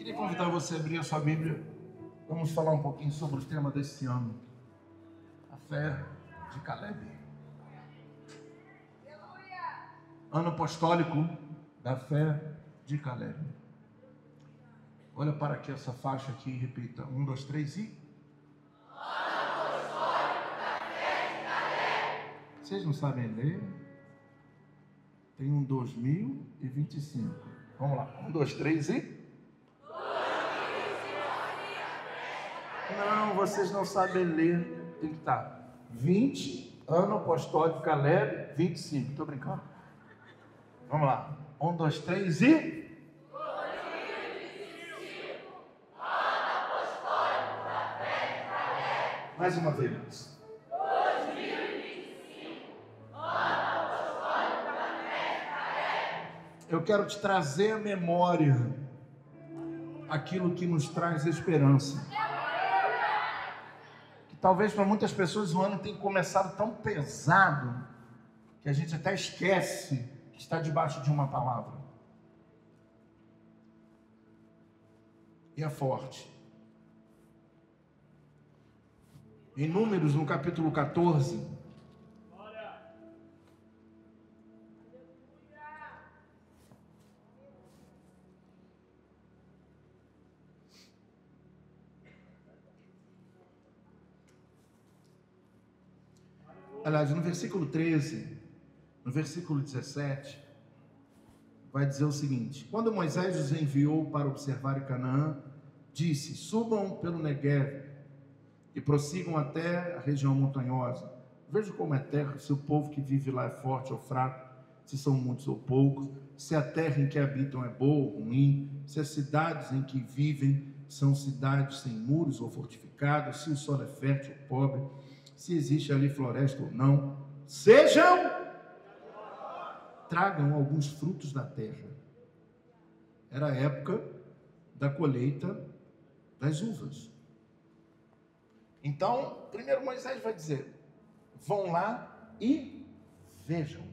Queria convidar você a abrir a sua Bíblia. Vamos falar um pouquinho sobre o tema desse ano. A fé de Caleb. Ano apostólico da fé de Caleb. Olha para aqui essa faixa aqui e repita. 1, 2, 3 e... Ano apostólico da fé de Caleb. Vocês não sabem ler? Tem um 2025. Vamos lá. 1, 2, 3 e... Não, vocês não sabem ler. Tem que estar 20, ano apostólico Caleb, 25. Estou brincando. Vamos lá. 1, 2, 3 e... 2025, ano apostólico da fé de Caleb. Mais uma vez. 2025, ano apostólico da fé de Caleb. Eu quero te trazer à memória aquilo que nos traz esperança. Talvez para muitas pessoas o ano tenha começado tão pesado que a gente até esquece que está debaixo de uma palavra. E é forte. Em Números, no capítulo 14, aliás, no versículo 13, no versículo 17, vai dizer o seguinte: quando Moisés os enviou para observar Canaã, disse: subam pelo Negueve e prossigam até a região montanhosa. Vejam como é terra, se o povo que vive lá é forte ou fraco, se são muitos ou poucos, se a terra em que habitam é boa ou ruim, se as cidades em que vivem são cidades sem muros ou fortificadas, se o solo é fértil ou pobre, se existe ali floresta ou não, tragam alguns frutos da terra. Era a época da colheita das uvas. Então, primeiro Moisés vai dizer: vão lá e vejam.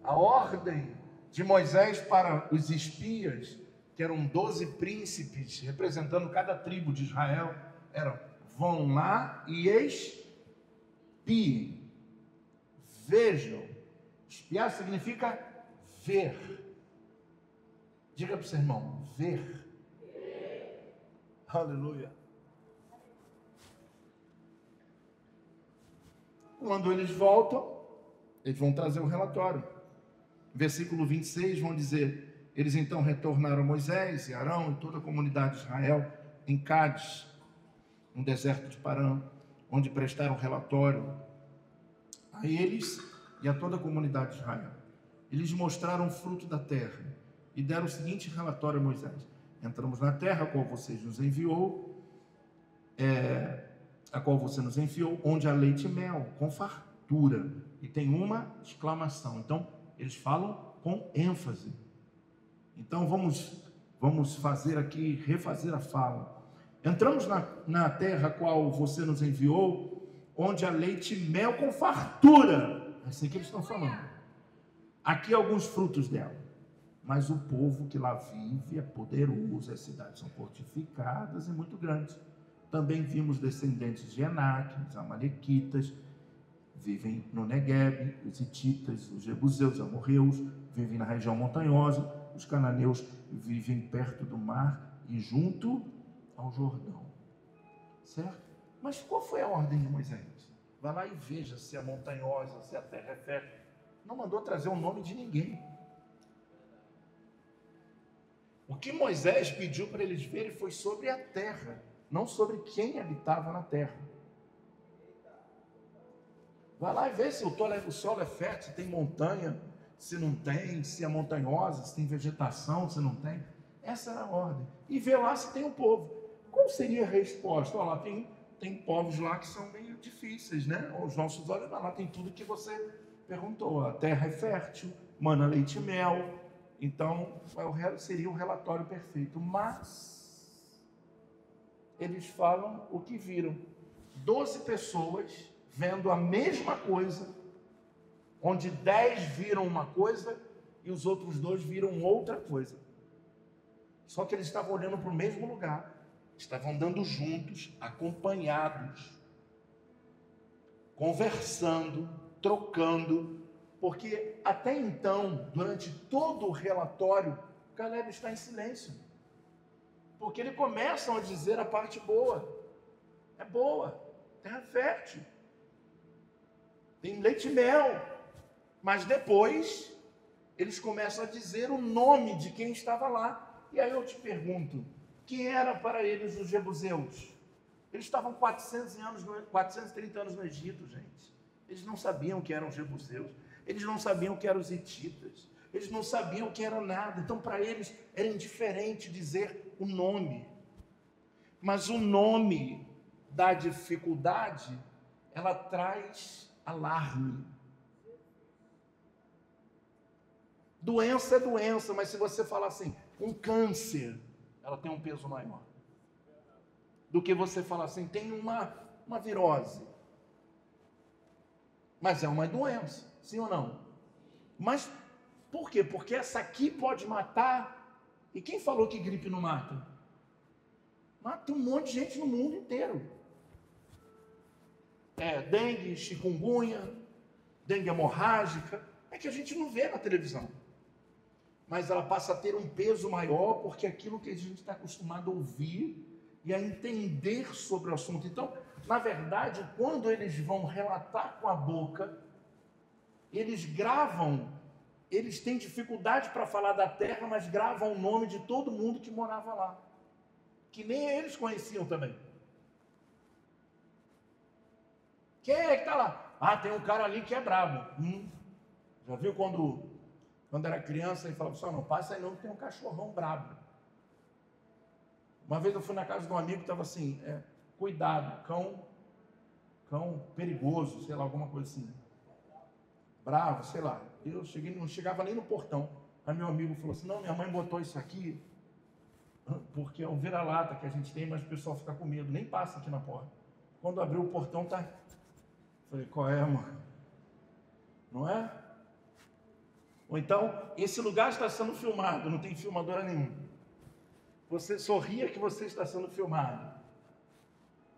A ordem de Moisés para os espias, que eram 12 príncipes representando cada tribo de Israel, era: vão lá e espiem. Vejam. Espiar significa ver. Diga para o seu irmão: ver. Aleluia. Quando eles voltam, eles vão trazer um relatório. Versículo 26 vão dizer: eles então retornaram a Moisés e Arão e toda a comunidade de Israel em Cádiz, no deserto de Parã, onde prestaram relatório a eles e a toda a comunidade de Israel. Eles mostraram o fruto da terra e deram o seguinte relatório a Moisés: entramos na terra a qual você nos enviou, onde há leite e mel, com fartura. E tem uma exclamação. Então, eles falam com ênfase. Então, vamos fazer aqui, refazer a fala. Entramos na terra a qual você nos enviou, onde há leite e mel com fartura. É assim que eles estão falando. Aqui alguns frutos dela. Mas o povo que lá vive é poderoso, as cidades são fortificadas e muito grandes. Também vimos descendentes de Enaque, os amalequitas, vivem no Neguebe, os hititas, os jebuseus, os amorreus, vivem na região montanhosa, os cananeus vivem perto do mar e junto ao Jordão. Certo? Mas qual foi a ordem de Moisés? Vai lá e veja se é montanhosa, se a terra é fértil. Não mandou trazer o nome de ninguém. O que Moisés pediu para eles verem foi sobre a terra, não sobre quem habitava na terra. Vai lá e vê se o solo é fértil, se tem montanha, se não tem, se é montanhosa, se tem vegetação, se não tem. Essa era a ordem. E vê lá se tem um povo. Qual seria a resposta? Olha lá, tem povos lá que são meio difíceis, né? Os nossos olhos, lá tem tudo que você perguntou. A terra é fértil, mana leite e mel. Então, seria um relatório perfeito. Mas eles falam o que viram. 12 pessoas vendo a mesma coisa, onde 10 viram uma coisa e os outros 2 viram outra coisa. Só que eles estavam olhando para o mesmo lugar, estavam andando juntos, acompanhados, conversando, trocando, porque até então, durante todo o relatório, Caleb está em silêncio, porque eles começam a dizer a parte boa. É boa, terra fértil, tem leite e mel, mas depois eles começam a dizer o nome de quem estava lá. E aí eu te pergunto, quem era para eles os jebuseus? Eles estavam 430 anos no Egito, gente. Eles não sabiam que eram os jebuseus, eles não sabiam que eram os hititas, eles não sabiam que era nada. Então para eles era indiferente dizer o nome. Mas o nome da dificuldade, ela traz alarme. Doença é doença, mas se você falar assim, um câncer, ela tem um peso maior do que você falar assim, tem uma virose. Mas é uma doença, sim ou não? Mas por quê? Porque essa aqui pode matar. E quem falou que gripe não mata? Mata um monte de gente no mundo inteiro. Dengue, chikungunya, dengue hemorrágica, é que a gente não vê na televisão. Mas ela passa a ter um peso maior, porque é aquilo que a gente está acostumado a ouvir e a entender sobre o assunto. Então, na verdade, quando eles vão relatar com a boca, eles gravam, eles têm dificuldade para falar da terra, mas gravam o nome de todo mundo que morava lá, que nem eles conheciam também. Quem é que está lá? Ah, tem um cara ali que é brabo. Já viu quando era criança e falava, só não passa aí não, tem um cachorrão brabo. Uma vez eu fui na casa de um amigo que estava assim, cuidado, cão perigoso, sei lá, alguma coisa assim. Bravo, sei lá. Eu cheguei, não chegava nem no portão. Aí meu amigo falou assim, não, minha mãe botou isso aqui, porque é um vira-lata que a gente tem, mas o pessoal fica com medo, nem passa aqui na porta. Quando abriu o portão, tá... Falei, qual é, mano? Não é? Ou então, esse lugar está sendo filmado, não tem filmadora nenhuma. Você sorria que você está sendo filmado.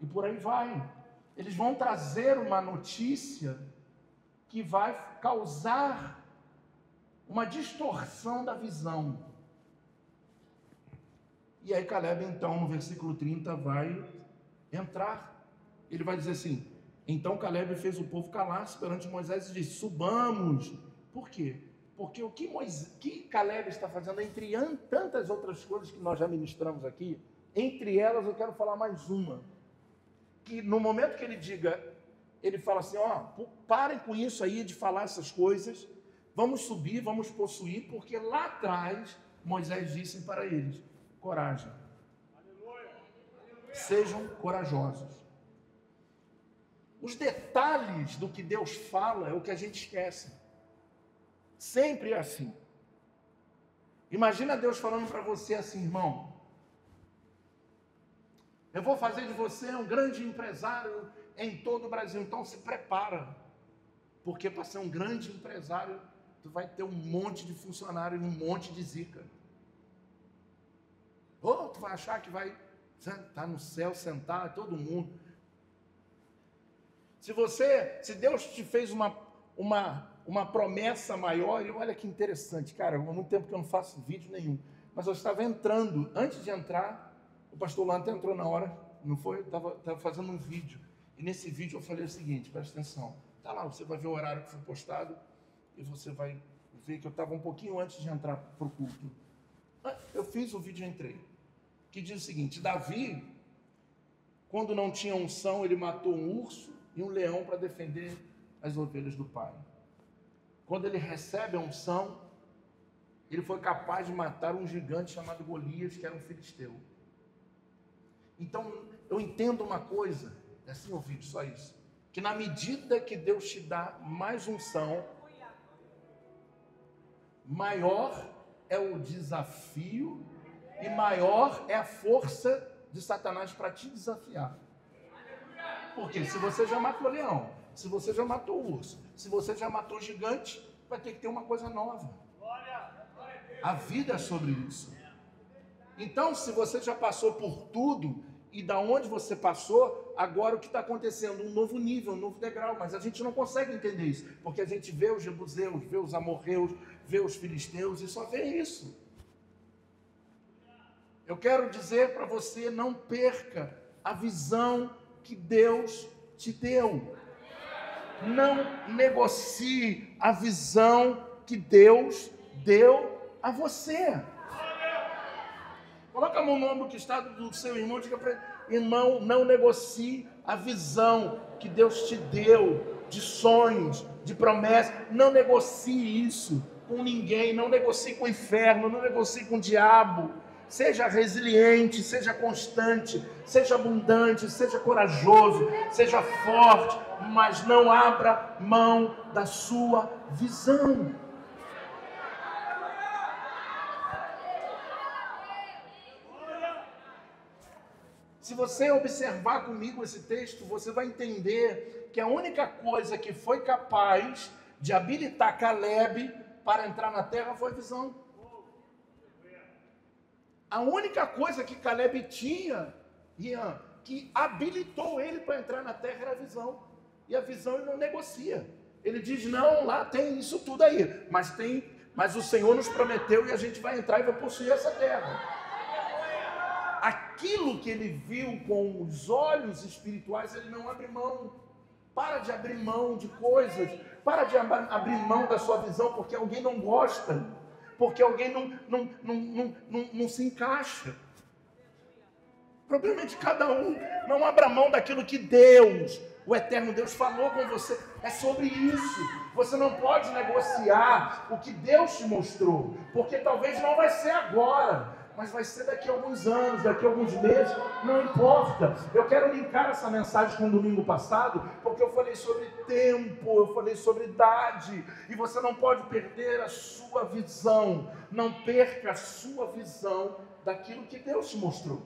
E por aí vai. Eles vão trazer uma notícia que vai causar uma distorção da visão. E aí Caleb, então, no versículo 30, vai entrar. Ele vai dizer assim, então Caleb fez o povo calar-se perante Moisés e disse, subamos. Por quê? Porque o que Caleb está fazendo, entre tantas outras coisas que nós já ministramos aqui, entre elas eu quero falar mais uma. Que no momento que ele diga, ele fala assim, parem com isso aí de falar essas coisas, vamos subir, vamos possuir, porque lá atrás Moisés disse para eles, coragem. Sejam corajosos. Os detalhes do que Deus fala é o que a gente esquece. Sempre é assim. Imagina Deus falando para você assim, irmão, eu vou fazer de você um grande empresário em todo o Brasil, então se prepara, porque para ser um grande empresário, tu vai ter um monte de funcionário e um monte de zica. Ou tu vai achar que vai estar no céu, sentar todo mundo. Se Deus te fez uma promessa maior, e olha que interessante, cara, há muito tempo que eu não faço vídeo nenhum, mas eu estava entrando, antes de entrar, o pastor Lanta entrou na hora, não foi? Estava fazendo um vídeo, e nesse vídeo eu falei o seguinte, presta atenção, tá lá, você vai ver o horário que foi postado, e você vai ver que eu estava um pouquinho antes de entrar para o culto. Eu fiz o vídeo e entrei, que diz o seguinte, Davi, quando não tinha unção, ele matou um urso e um leão para defender as ovelhas do pai. Quando ele recebe a unção, ele foi capaz de matar um gigante chamado Golias, que era um filisteu. Então, eu entendo uma coisa, é assim o vídeo, só isso, que na medida que Deus te dá mais unção, maior é o desafio e maior é a força de Satanás para te desafiar. Porque se você já matou leão, se você já matou urso, se você já matou gigante, vai ter que ter uma coisa nova. A vida é sobre isso. Então, se você já passou por tudo, e da onde você passou, agora o que está acontecendo? Um novo nível, um novo degrau, mas a gente não consegue entender isso, porque a gente vê os jebuseus, vê os amorreus, vê os filisteus, e só vê isso. Eu quero dizer para você, não perca a visão que Deus te deu. Não negocie a visão que Deus deu a você. Coloca a mão no ombro que está do seu irmão e diga para ele: irmão, não negocie a visão que Deus te deu, de sonhos, de promessas. Não negocie isso com ninguém, não negocie com o inferno, não negocie com o diabo. Seja resiliente, seja constante, seja abundante, seja corajoso, seja forte, mas não abra mão da sua visão. Se você observar comigo esse texto, você vai entender que a única coisa que foi capaz de habilitar Caleb para entrar na terra foi a visão. A única coisa que Caleb tinha, Ian, que habilitou ele para entrar na terra era a visão. E a visão ele não negocia. Ele diz: não, lá tem isso tudo aí, mas o Senhor nos prometeu e a gente vai entrar e vai possuir essa terra. Aquilo que ele viu com os olhos espirituais, ele não abre mão. Para de abrir mão de coisas, para de abrir mão da sua visão, porque alguém não gosta, porque alguém não se encaixa. O problema é de cada um. Não abra mão daquilo que Deus, o eterno Deus, falou com você. É sobre isso. Você não pode negociar o que Deus te mostrou, porque talvez não vai ser agora, mas vai ser daqui a alguns anos, daqui a alguns meses, não importa. Eu quero linkar essa mensagem com o domingo passado, porque eu falei sobre tempo, eu falei sobre idade, e você não pode perder a sua visão. Não perca a sua visão daquilo que Deus te mostrou.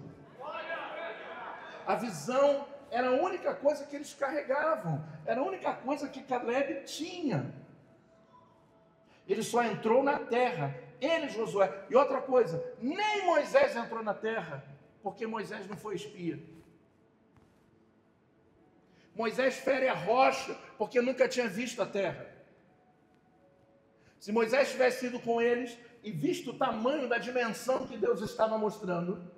A visão era a única coisa que eles carregavam, era a única coisa que Caleb tinha. Ele só entrou na terra, ele, Josué. E outra coisa, nem Moisés entrou na terra, porque Moisés não foi espia. Moisés fere a rocha, porque nunca tinha visto a terra. Se Moisés tivesse ido com eles e visto o tamanho da dimensão que Deus estava mostrando,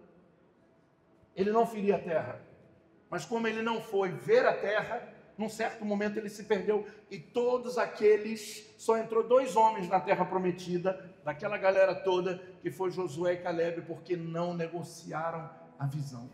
ele não feria a terra. Mas como ele não foi ver a terra, num certo momento ele se perdeu, e todos aqueles, só entrou 2 homens na terra prometida, daquela galera toda, que foi Josué e Caleb, porque não negociaram a visão.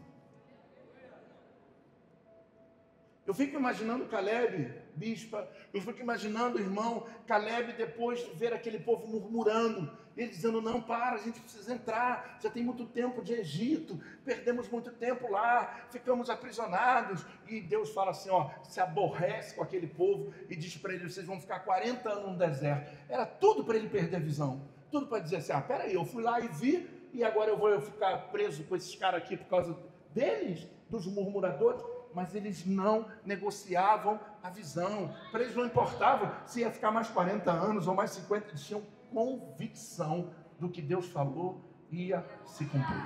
Eu fico imaginando Caleb, bispa, eu fico imaginando o irmão Caleb, depois de ver aquele povo murmurando, ele dizendo: não, para, a gente precisa entrar, já tem muito tempo de Egito, perdemos muito tempo lá, ficamos aprisionados. E Deus fala assim, se aborrece com aquele povo e diz para ele: vocês vão ficar 40 anos no deserto. Era tudo para ele perder a visão, tudo para dizer assim: peraí, eu fui lá e vi, e agora eu vou ficar preso com esses caras aqui por causa deles, dos murmuradores. Mas eles não negociavam a visão. Para eles não importava se ia ficar mais 40 anos ou mais 50, eles tinham convicção do que Deus falou ia se cumprir.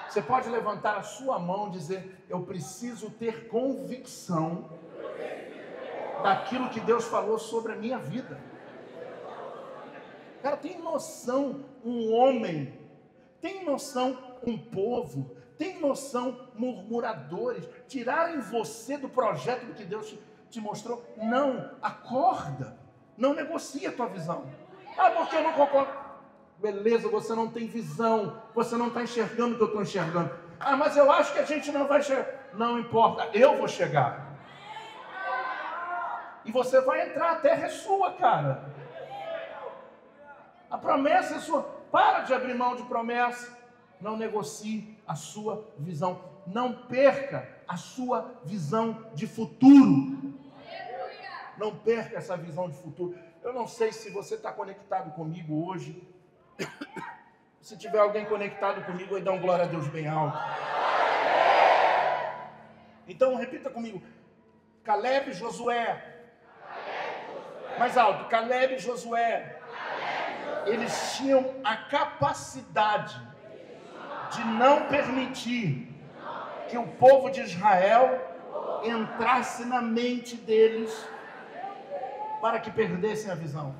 Você pode levantar a sua mão e dizer: eu preciso ter convicção daquilo que Deus falou sobre a minha vida. Cara, tem noção um homem, tem noção um povo, tem noção murmuradores, tirarem você do projeto do que Deus te mostrou? Não, acorda, não negocia a tua visão. Porque eu não concordo. Beleza, você não tem visão, você não está enxergando o que eu estou enxergando. Mas eu acho que a gente não vai chegar. Não importa, eu vou chegar. E você vai entrar, a terra é sua, cara. A promessa é sua. Para de abrir mão de promessa. Não negocie a sua visão. Não perca a sua visão de futuro. Não perca essa visão de futuro. Eu não sei se você está conectado comigo hoje. Se tiver alguém conectado comigo, aí dá um glória a Deus bem alto. Então repita comigo: Caleb e Josué. Mais alto: Caleb e Josué. Eles tinham a capacidade de não permitir que o povo de Israel entrasse na mente deles para que perdessem a visão.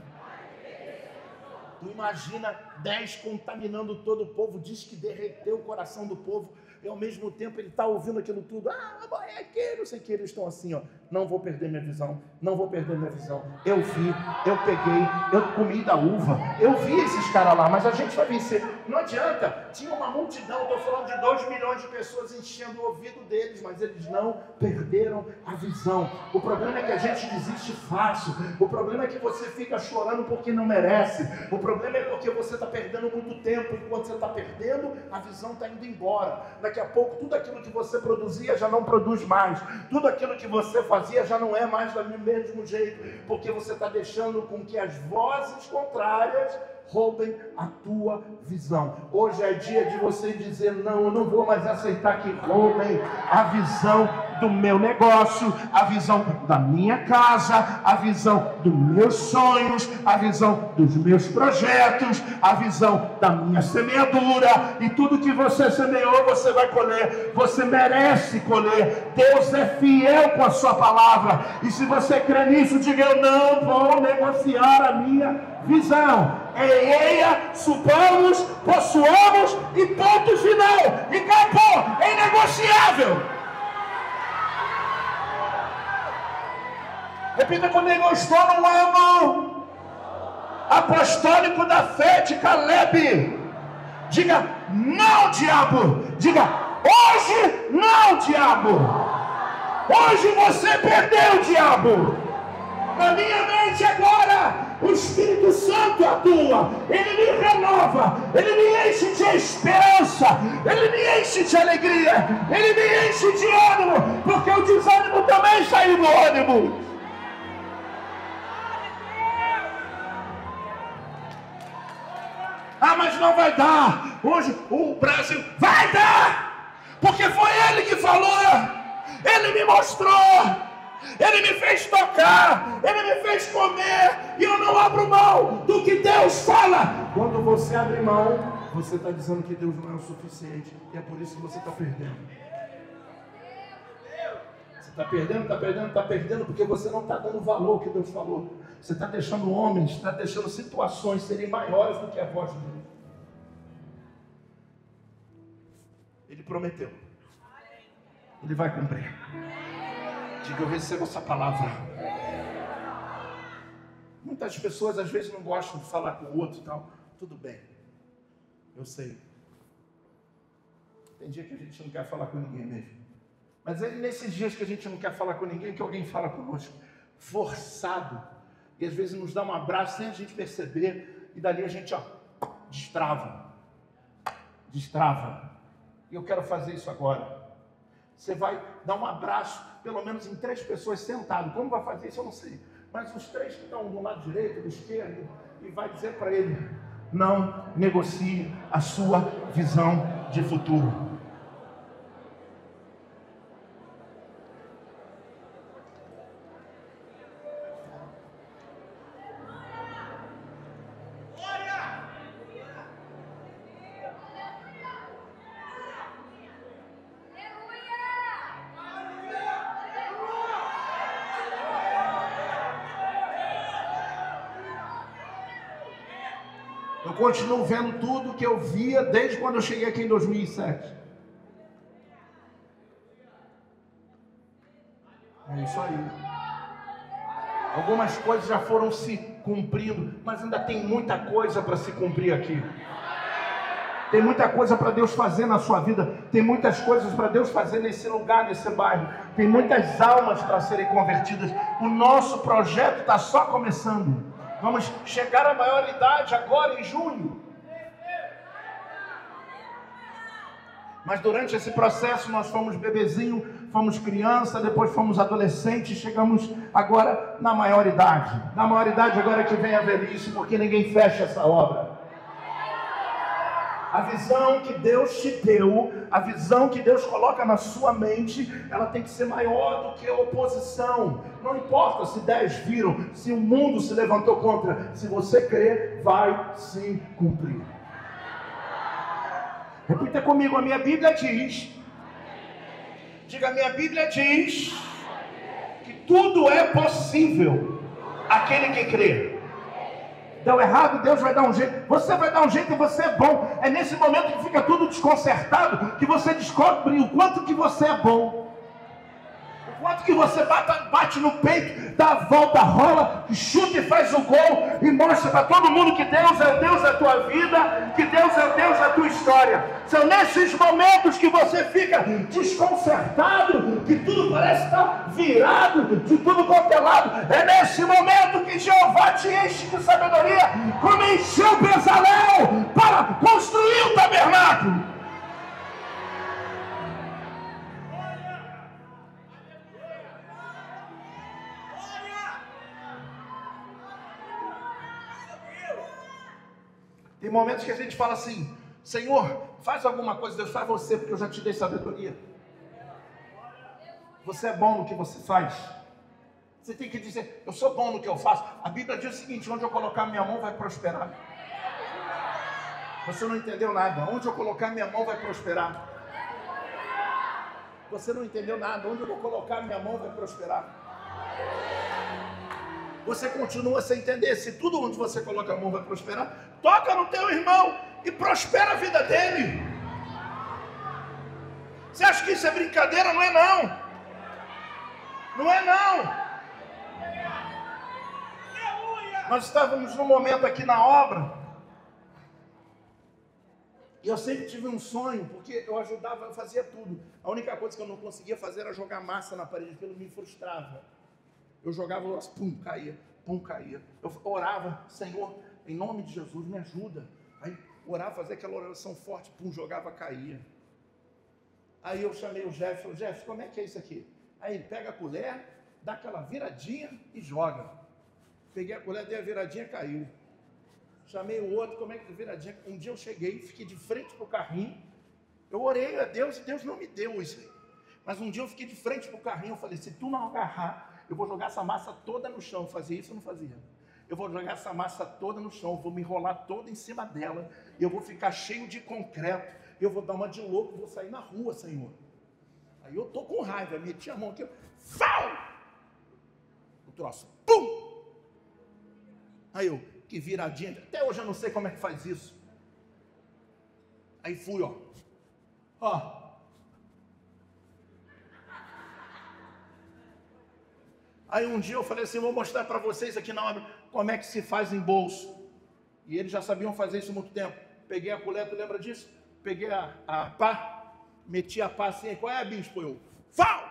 Tu imagina 10 contaminando todo o povo, diz que derreteu o coração do povo, e ao mesmo tempo ele está ouvindo aquilo tudo. É aqui, não sei o que, eles estão assim, ó. Não vou perder minha visão, não vou perder minha visão. Eu vi, eu peguei, eu comi da uva, eu vi esses caras lá, mas a gente vai vencer. Não adianta, tinha uma multidão, estou falando de 2 milhões de pessoas enchendo o ouvido deles, mas eles não perderam a visão. O problema é que a gente desiste fácil, o problema é que você fica chorando porque não merece, o problema é porque você está perdendo muito tempo, enquanto você está perdendo, a visão está indo embora. Daqui a pouco tudo aquilo que você produzia já não produz mais, tudo aquilo que você fazia já não é mais do mesmo jeito, porque você está deixando com que as vozes contrárias roubem a tua visão. Hoje é dia de você dizer: não, eu não vou mais aceitar que roubem a visão do meu negócio, a visão da minha casa, a visão dos meus sonhos, a visão dos meus projetos, a visão da minha semeadura, e tudo que você semeou você vai colher. Você merece colher. Deus é fiel com a sua palavra, e se você crê nisso, diga: eu não vou negociar a minha visão. Eia, supamos, possuamos e ponto final. E acabou, é inegociável. Repita comigo: eu estou no ano apostólico da fé de Caleb. Diga: não, diabo. Diga: hoje não, diabo. Hoje você perdeu, diabo. Na minha mente agora, o Espírito Santo atua, ele me renova, ele me enche de esperança, ele me enche de alegria, ele me enche de ânimo, porque o desânimo também saiu do ônibus. Mas não vai dar. Hoje o Brasil vai dar, porque foi ele que falou, ele me mostrou, ele me fez tocar, ele me fez comer, e eu não abro mão do que Deus fala. Quando você abre mão, você está dizendo que Deus não é o suficiente, e é por isso que você está perdendo. Você está perdendo, porque você não está dando valor ao que Deus falou. Você está deixando homens, está deixando situações serem maiores do que a voz de Deus. Ele prometeu, ele vai cumprir. Diga: eu recebo essa palavra. Muitas pessoas às vezes não gostam de falar com o outro e tal. Tudo bem, eu sei. Tem dia que a gente não quer falar com ninguém mesmo. Mas é nesses dias que a gente não quer falar com ninguém que alguém fala conosco, forçado. E às vezes nos dá um abraço sem a gente perceber. E dali a gente destrava. E eu quero fazer isso agora. Você vai dar um abraço, pelo menos em 3 pessoas sentado. Como vai fazer isso eu não sei. Mas os 3 que estão do lado direito, do esquerdo, e vai dizer para ele: não negocie a sua visão de futuro. Eu continuo vendo tudo que eu via desde quando eu cheguei aqui em 2007. É isso aí. Algumas coisas já foram se cumprindo, mas ainda tem muita coisa para se cumprir aqui. Tem muita coisa para Deus fazer na sua vida. Tem muitas coisas para Deus fazer nesse lugar, nesse bairro. Tem muitas almas para serem convertidas. O nosso projeto está só começando. Vamos chegar à maioridade agora em junho. Mas durante esse processo nós fomos bebezinho, fomos criança, depois fomos adolescente, chegamos agora na maioridade. Na maioridade agora que vem a velhice, porque ninguém fecha essa obra. A visão que Deus te deu, a visão que Deus coloca na sua mente, ela tem que ser maior do que a oposição. Não importa se 10 viram, se o mundo se levantou contra, se você crer, vai se cumprir. Repita comigo, a minha Bíblia diz, diga, a minha Bíblia diz que tudo é possível àquele que crê. Deu errado, Deus vai dar um jeito. Você vai dar um jeito e você é bom. É nesse momento que fica tudo desconcertado que você descobre o quanto que você é bom. O quanto que você bate no peito, dá a volta, rola, chuta e faz o gol e mostra para todo mundo que Deus é o Deus da tua vida, que Deus é o Deus da tua história. São nesses momentos que você fica desconcertado, que tudo parece estar virado de tudo quanto é lado. É nesse momento que Jeová te enche de sabedoria, como encheu Bezalel para construir o tabernáculo. Tem momentos que a gente fala assim, Senhor, faz alguma coisa. Deus, faz você, porque eu já te dei sabedoria. Você é bom no que você faz. Você tem que dizer, eu sou bom no que eu faço. A Bíblia diz o seguinte, onde eu colocar minha mão vai prosperar. Você não entendeu nada. Onde eu colocar minha mão vai prosperar. Você não entendeu nada. Onde eu vou colocar minha mão vai prosperar. Você continua sem entender. Se tudo onde você coloca a mão vai prosperar, toca no teu irmão e prospera a vida dele. Você acha que isso é brincadeira? Não é não. Não é não. Nós estávamos num momento aqui na obra e eu sempre tive um sonho, porque eu ajudava, eu fazia tudo. A única coisa que eu não conseguia fazer era jogar massa na parede, porque ele me frustrava. Eu jogava, pum, caía, pum, caía. Eu orava, Senhor, em nome de Jesus, me ajuda. Aí orava, fazia aquela oração forte, pum, jogava, caía. Aí eu chamei o Jeff, falei, Jeff, como é que é isso aqui? Aí ele pega a colher, dá aquela viradinha e joga. Peguei a colher, dei a viradinha, caiu. Chamei o outro, como é que é a viradinha? Um dia eu cheguei, fiquei de frente para o carrinho. Eu orei a Deus e Deus não me deu isso aí. Mas um dia eu fiquei de frente para o carrinho, eu falei, se tu não agarrar, eu vou jogar essa massa toda no chão. Fazia isso ou não fazia? Eu vou jogar essa massa toda no chão, vou me enrolar toda em cima dela, e eu vou ficar cheio de concreto, eu vou dar uma de louco, vou sair na rua, Senhor. Aí eu tô com raiva, meti a mão aqui, fau! O troço, pum! Aí eu, que viradinha, até hoje eu não sei como é que faz isso. Aí fui, ó. Aí um dia eu falei assim, vou mostrar para vocês aqui na obra como é que se faz em bolso. E eles já sabiam fazer isso há muito tempo. Peguei a colher, tu lembra disso? Peguei a pá, meti a pá assim, qual é, bispo? Eu, fau!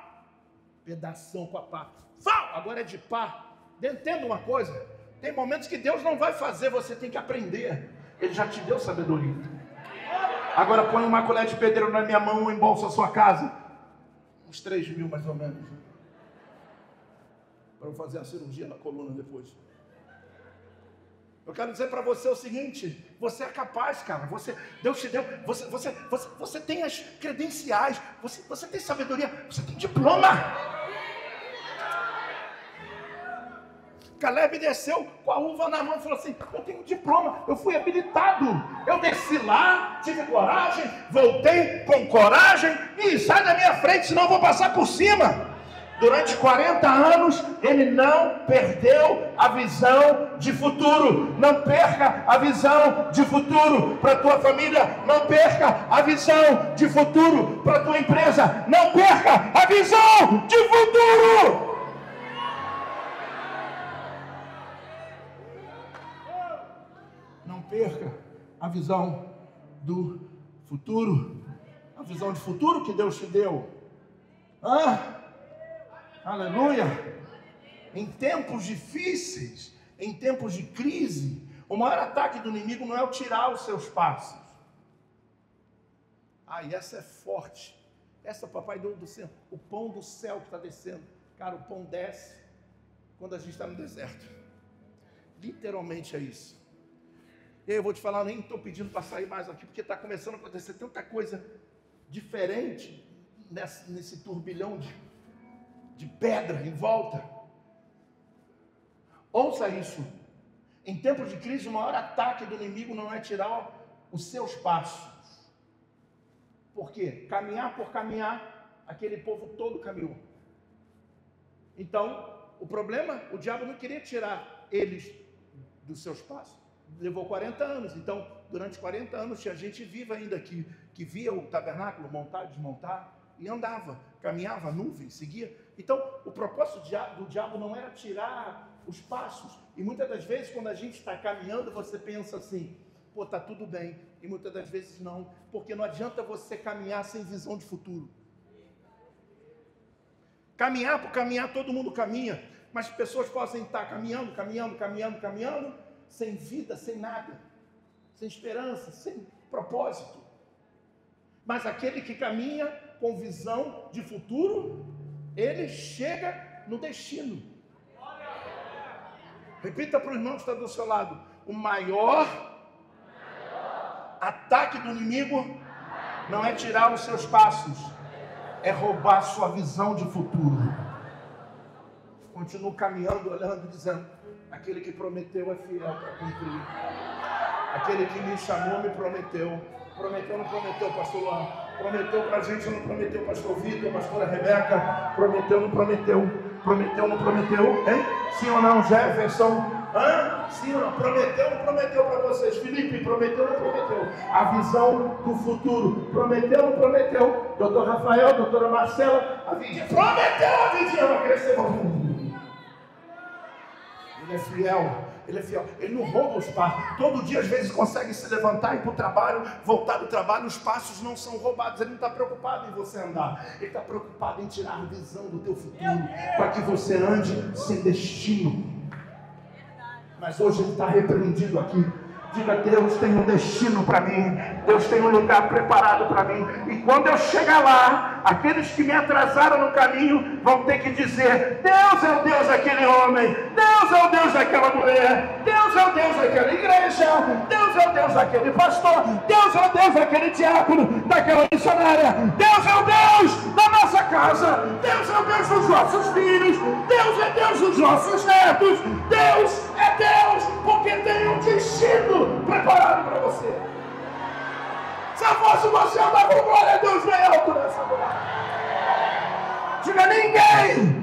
Pedação com a pá. Fau! Agora é de pá. Entenda uma coisa, tem momentos que Deus não vai fazer, você tem que aprender. Ele já te deu sabedoria. Agora põe uma colher de pedreiro na minha mão e embolsa a sua casa. Uns 3 mil mais ou menos. Para eu fazer a cirurgia na coluna depois. Eu quero dizer para você o seguinte, você é capaz, cara, Deus te deu, você tem as credenciais, você tem sabedoria, você tem diploma. Caleb desceu com a uva na mão e falou assim, eu tenho diploma, eu fui habilitado, eu desci lá, tive coragem, voltei com coragem e sai da minha frente, senão eu vou passar por cima. Durante 40 anos, ele não perdeu a visão de futuro. Não perca a visão de futuro para a tua família. Não perca a visão de futuro para a tua empresa. Não perca a visão de futuro. Não perca a visão do futuro. A visão de futuro que Deus te deu. Aleluia! Em tempos difíceis, em tempos de crise, o maior ataque do inimigo não é o tirar os seus passos. E essa é forte. Essa, papai do céu, o pão do céu que está descendo. Cara, o pão desce quando a gente está no deserto. Literalmente é isso. E aí eu vou te falar, nem estou pedindo para sair mais aqui, porque está começando a acontecer tanta coisa diferente nesse turbilhão de pedra em volta. Ouça isso. Em tempos de crise, o maior ataque do inimigo não é tirar os seus passos. Por quê? Caminhar por caminhar, aquele povo todo caminhou. Então, o problema, o diabo não queria tirar eles dos seus passos. Levou 40 anos. Então, durante 40 anos, tinha gente viva ainda que via o tabernáculo montar, desmontar, e andava, caminhava, nuvem, seguia. Então, o propósito do diabo não era tirar os passos. E muitas das vezes, quando a gente está caminhando, você pensa assim, pô, tá tudo bem. E muitas das vezes não, porque não adianta você caminhar sem visão de futuro. Caminhar por caminhar, todo mundo caminha, mas pessoas podem estar caminhando, sem vida, sem nada, sem esperança, sem propósito. Mas aquele que caminha com visão de futuro, ele chega no destino. Repita para o irmão que está do seu lado: o maior ataque do inimigo não é tirar os seus passos, é roubar sua visão de futuro. Continuo caminhando, olhando, dizendo: aquele que prometeu é fiel para cumprir. Aquele que me chamou me prometeu. Prometeu, não prometeu, pastor Luan? Prometeu para a gente, não prometeu, pastor Vitor, pastora Rebeca? Prometeu, não prometeu? Prometeu, não prometeu? Hein? Sim ou não, Jefferson? Hã? Sim ou não? Prometeu, não prometeu para vocês? Felipe, prometeu, não prometeu? A visão do futuro. Prometeu, não prometeu? Doutor Rafael, doutora Marcela, a vidinha. Prometeu, a vidinha vai crescer. Ele é fiel. Ele é fiel, ele não rouba os passos. Todo dia, às vezes, consegue se levantar, ir para o trabalho, voltar do trabalho. Os passos não são roubados. Ele não está preocupado em você andar. Ele está preocupado em tirar a visão do teu futuro, para que você ande sem destino. Mas hoje ele está repreendido aqui. Diga: Deus tem um destino para mim. Deus tem um lugar preparado para mim. E quando eu chegar lá, aqueles que me atrasaram no caminho vão ter que dizer: Deus é o Deus daquele homem, Deus é o Deus daquela mulher, Deus é o Deus daquela igreja, Deus é o Deus daquele pastor, Deus é o Deus daquele diácono, daquela missionária, Deus é o Deus da nossa casa, Deus é o Deus dos nossos filhos, Deus é Deus dos nossos netos. Deus é Deus, porque tem um destino preparado para você. Se fosse você andar com glória a Deus bem alto nessa hora. Diga: ninguém